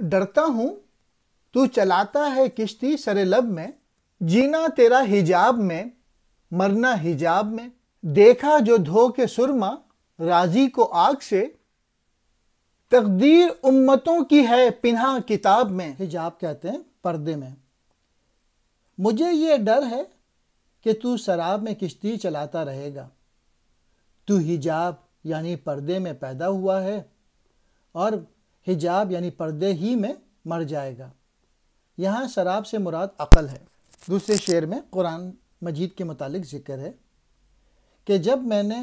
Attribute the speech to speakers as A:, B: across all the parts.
A: ڈرتا ہوں تو چلاتا ہے کشتی سر لب میں، جینا تیرا حجاب میں، مرنا حجاب میں، دیکھا جو دھو کے سرما راضی کو آگ سے، تقدیر امتوں کی ہے پنہاں کتاب میں۔ حجاب کہتے ہیں پردے میں۔ مجھے یہ ڈر ہے کہ تو سراب میں کشتی چلاتا رہے گا، تو حجاب یعنی پردے میں پیدا ہوا ہے اور حجاب یعنی پردے ہی میں مر جائے گا۔ یہاں سراب سے مراد عقل ہے۔ دوسرے شعر میں قرآن مجید کے متعلق ذکر ہے کہ جب میں نے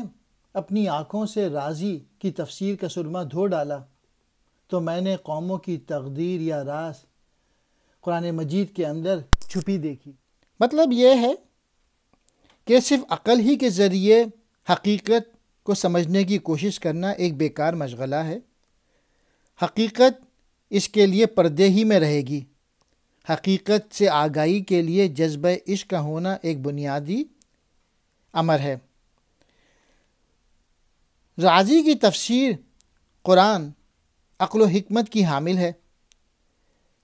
A: اپنی آنکھوں سے راضی کی تفسیر کا سرما دھو ڈالا تو میں نے قوموں کی تقدیر یا راز قرآن مجید کے اندر چھپی دیکھی۔ مطلب یہ ہے کہ صرف عقل ہی کے ذریعے حقیقت کو سمجھنے کی کوشش کرنا ایک بیکار مشغلہ ہے۔ حقیقت اس کے لیے پردے ہی میں رہے گی۔ حقیقت سے آگاہی کے لیے جذبہ عشق کا ہونا ایک بنیادی امر ہے۔ راضی کی تفسیر قرآن عقل و حکمت کی حامل ہے،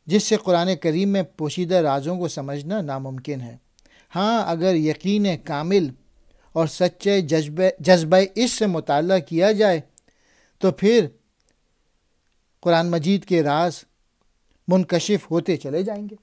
A: جس سے قرآن کریم میں پوشیدہ رازوں کو سمجھنا ناممکن ہے۔ ہاں، اگر یقین کامل اور سچے جذبہ عشق سے مطالعہ کیا جائے تو پھر قرآن مجید کے راز منکشف ہوتے چلے جائیں گے۔